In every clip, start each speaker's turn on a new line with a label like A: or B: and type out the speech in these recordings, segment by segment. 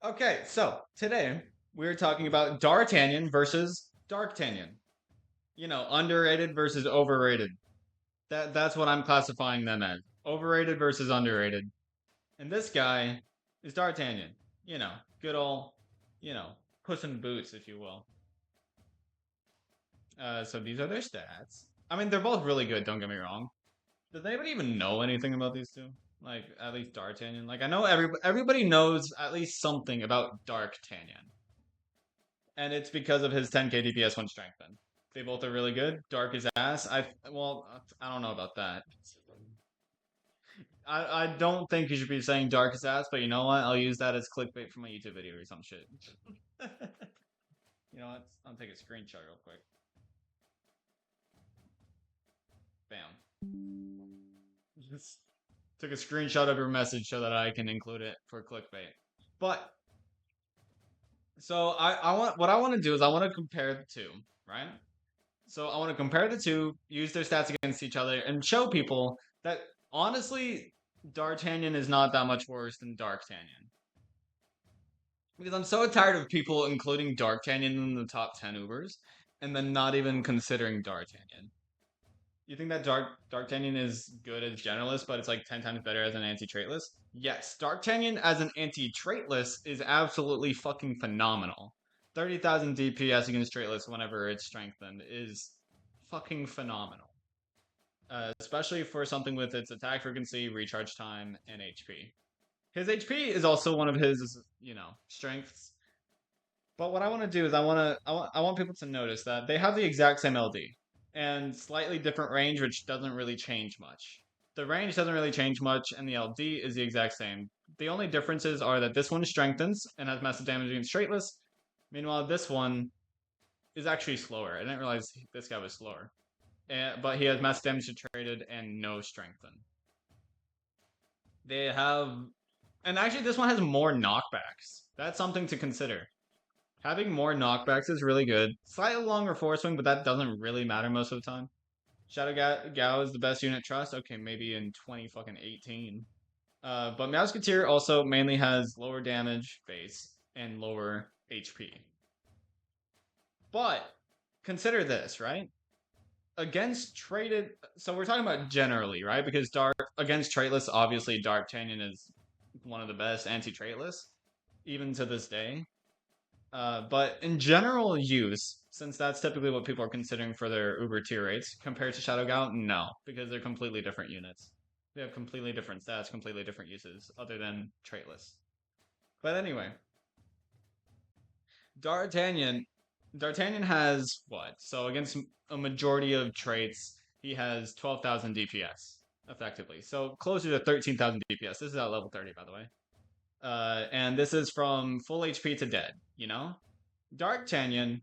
A: Okay, so today we're talking about D'Artagnan versus Darktagnan. Underrated versus overrated. That's what I'm classifying them as. Overrated versus underrated. And this guy is D'Artagnan. You know, good old, you know, Puss in Boots, if you will. So these are their stats. I mean, they're both really good. Don't get me wrong. Does anybody even know anything about these two? Like at least D'Artagnan. Like I know everybody knows at least something about Darktagnan. And it's because of his 10k DPS when strengthened. They both are really good. Dark is ass. I don't know about that. I don't think you should be saying dark is ass, but you know what? I'll use that as clickbait for my YouTube video or some shit. You know what? I'll take a screenshot real quick. Bam. Just took a screenshot of your message so that I can include it for clickbait. But so I want what I want to do is I want to compare the two, right? So I want to compare the two, use their stats against each other, and show people that honestly, D'Artagnan is not that much worse than Darktagnan. Because I'm so tired of people including Darktagnan in the top 10 Ubers and then not even considering D'Artagnan. You think that Darktagnan is good as generalist, but it's like 10 times better as an anti-traitless? Yes, Darktagnan as an anti-traitless is absolutely fucking phenomenal. 30,000 DPS against traitless whenever it's strengthened is fucking phenomenal. Especially for something with its attack frequency, recharge time, and HP. His HP is also one of his, strengths. But what I want to do is I want people to notice that they have the exact same LD and slightly different range, which doesn't really change much. The range doesn't really change much, and the LD is the exact same. The only differences are that this one strengthens and has massive damage against straightless. Meanwhile, this one is actually slower. I didn't realize this guy was slower. But he has massive damage to traded and no strengthen. They have, and actually, this one has more knockbacks. That's something to consider. Having more knockbacks is really good. Slightly longer force swing, but that doesn't really matter most of the time. Shadow Gao is the best unit trust. Okay, maybe in 20 fucking 18. But Meowsketeer also mainly has lower damage base and lower HP. But consider this, right? Against traded, so we're talking about generally, right? Because Dark against traitless, obviously Darktagnan is one of the best anti-traitless, even to this day. But in general use, since that's typically what people are considering for their Uber tier rates, compared to Shadow Gao, no, because they're completely different units. They have completely different stats, completely different uses, other than traitless. But anyway, D'Artagnan, D'Artagnan has what? So against a majority of traits, he has 12,000 DPS effectively. So closer to 13,000 DPS. This is at level 30, by the way. And this is from full HP to dead. D'Artagnan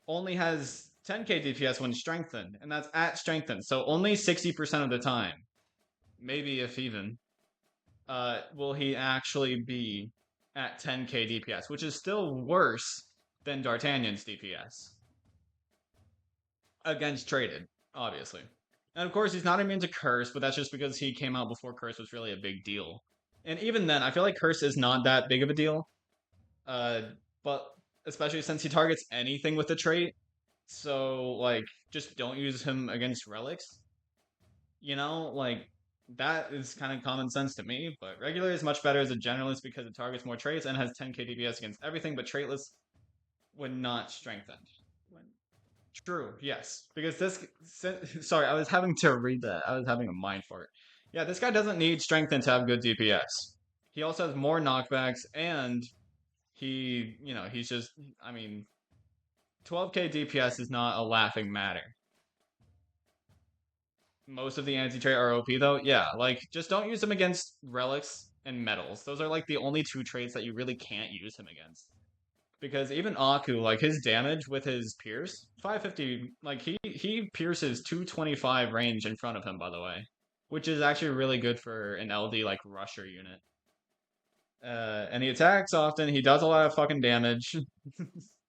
A: only has 10k DPS when strengthened, and that's at strengthened. So only 60% of the time, maybe if even, will he actually be at 10k DPS, which is still worse than D'Artagnan's DPS against traded, obviously. And of course, he's not immune to Curse, but that's just because he came out before Curse was really a big deal. And even then, I feel like Curse is not that big of a deal. Uh, but especially since he targets anything with the trait, so like just don't use him against relics. Like that is kind of common sense to me. But regular is much better as a generalist because it targets more traits and has 10k DPS against everything, but traitless when not strengthened. True, yes. Because this. Sorry, I was having to read that. I was having a mind fart. Yeah, this guy doesn't need strengthen to have good DPS. He also has more knockbacks, and he's just. I mean, 12k DPS is not a laughing matter. Most of the anti-trait are OP though. Yeah, like just don't use him against relics and metals. Those are like the only two traits that you really can't use him against. Because even Aku, like his damage with his pierce, 550, like he pierces 225 range in front of him, by the way, which is actually really good for an LD like rusher unit. And he attacks often. He does a lot of fucking damage.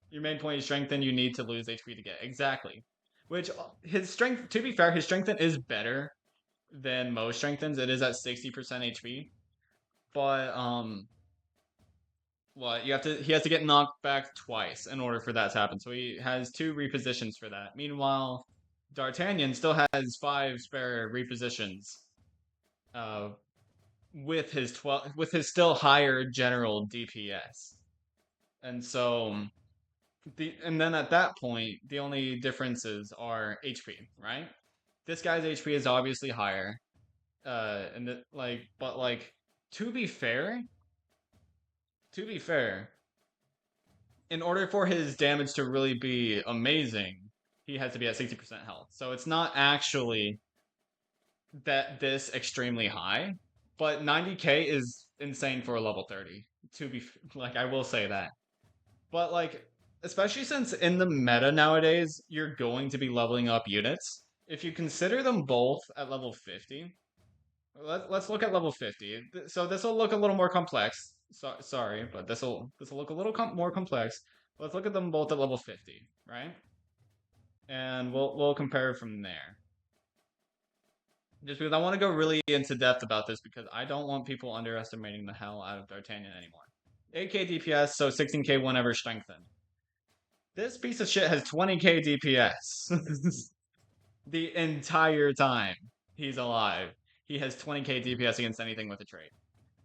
A: Your main point is strengthen. You need to lose HP to get exactly. Which his strength, to be fair, his strengthen is better than most strengthens. It is at 60% HP, but what he has to get knocked back twice in order for that to happen. So he has 2 repositions for that. Meanwhile, D'Artagnan still has 5 spare repositions. Uh, with his still higher general DPS. And so and then at that point, the only differences are HP, right? This guy's HP is obviously higher. But like to be fair, to be fair, in order for his damage to really be amazing, he has to be at 60% health. So it's not actually this extremely high, but 90k is insane for a level 30. Like, I will say that. But like, especially since in the meta nowadays, you're going to be leveling up units. If you consider them both at level 50, let's look at level 50. So this will look a little more complex. Sorry, but this will look a little more complex. Let's look at them both at level 50, right? And we'll compare from there. Just because I want to go really into depth about this because I don't want people underestimating the hell out of D'Artagnan anymore. 8k DPS, so 16k whenever strengthened. This piece of shit has 20k DPS the entire time he's alive. He has 20k DPS against anything with a trait.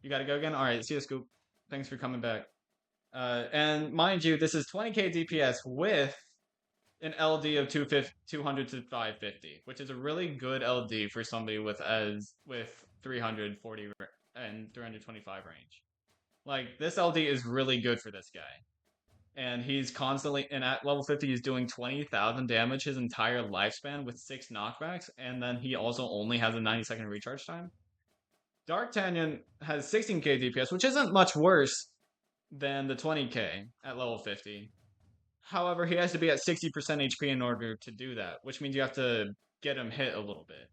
A: You gotta go again? Alright, see you, Scoop. Thanks for coming back. And mind you, this is 20k DPS with an LD of 200 to 550, which is a really good LD for somebody with 340 and 325 range. Like, this LD is really good for this guy. And he's constantly, and at level 50, he's doing 20,000 damage his entire lifespan with 6 knockbacks, and then he also only has a 90-second recharge time. D'Artagnan has 16k DPS, which isn't much worse than the 20k at level 50. However, he has to be at 60% HP in order to do that, which means you have to get him hit a little bit.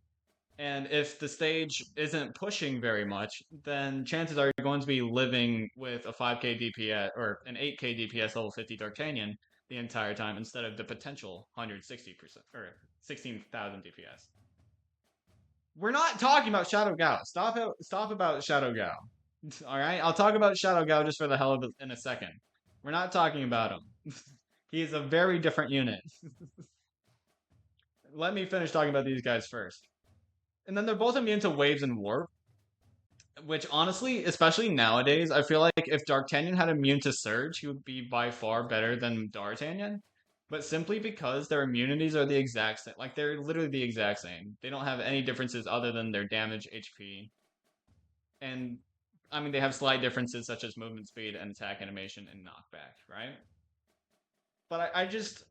A: And if the stage isn't pushing very much, then chances are you're going to be living with a 5k DPS or an 8k DPS level 50 D'Artagnan the entire time instead of the potential 160% or 16,000 DPS. We're not talking about Shadow Gao. Stop about Shadow Gao. All right, I'll talk about Shadow Gao just for the hell of it in a second. We're not talking about him. He is a very different unit. Let me finish talking about these guys first. And then they're both immune to waves and warp. Which honestly, especially nowadays, I feel like if D'Artagnan had immune to Surge, he would be by far better than D'Artagnan. But simply because their immunities are the exact same. Like, they're literally the exact same. They don't have any differences other than their damage, HP. And, I mean, they have slight differences such as movement speed and attack animation and knockback, right? But I just...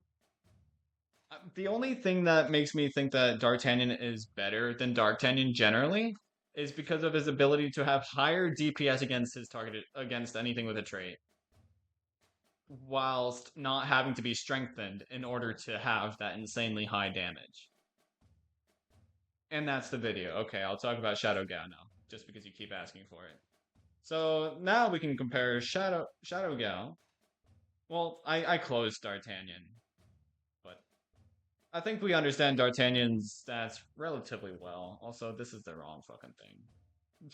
A: The only thing that makes me think that D'Artagnan is better than D'Artagnan generally is because of his ability to have higher DPS against his targeted against anything with a trait, whilst not having to be strengthened in order to have that insanely high damage. And that's the video. Okay, I'll talk about Shadow Gao now, just because you keep asking for it. So now we can compare Shadow Gao. Well, I closed D'Artagnan, but I think we understand D'Artagnan's stats relatively well. Also, this is the wrong fucking thing.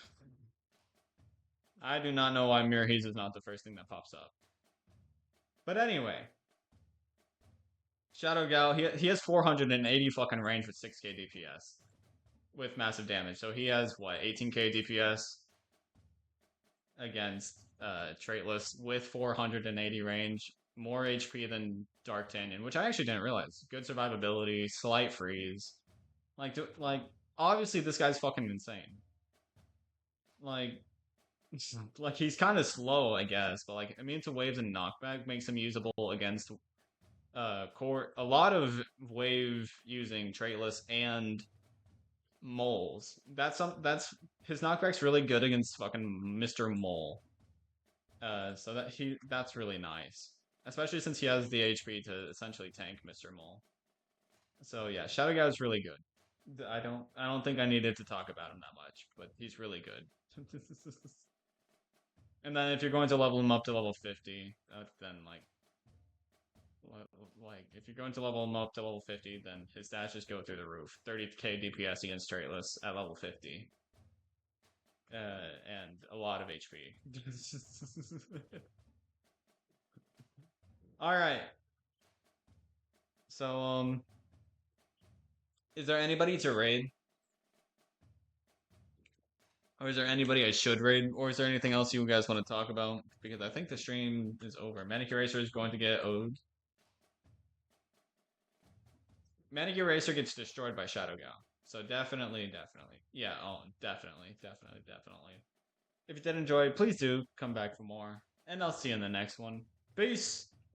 A: I do not know why Mirrorhaze is not the first thing that pops up. But anyway. Shadow Gao, he has 480 fucking range with 6k DPS. With massive damage. So he has, what, 18k DPS? Against Traitless with 480 range. More HP than D'Artagnan, which I actually didn't realize. Good survivability, slight freeze. Like, obviously this guy's fucking insane. Like, he's kind of slow, I guess, but like immune to waves and knockback makes him usable against core. A lot of wave using Traitless and moles. That's his knockback's really good against fucking Mr. Mole. So that's really nice. Especially since he has the HP to essentially tank Mr. Mole. So yeah, Shadow Gao is really good. I don't think I needed to talk about him that much, but he's really good. And then if you're going to level him up to level 50, then like if you're going to level him up to level 50, then his stats just go through the roof. 30k DPS against Traitless at level 50. And a lot of HP. All right. So is there anybody to raid? Or is there anybody I should raid? Or is there anything else you guys want to talk about? Because I think the stream is over. Manicure Racer is going to get owed. Manicure Racer gets destroyed by Shadow Gal. So definitely, definitely. Yeah, oh, definitely, definitely, definitely. If you did enjoy, please do come back for more. And I'll see you in the next one. Peace!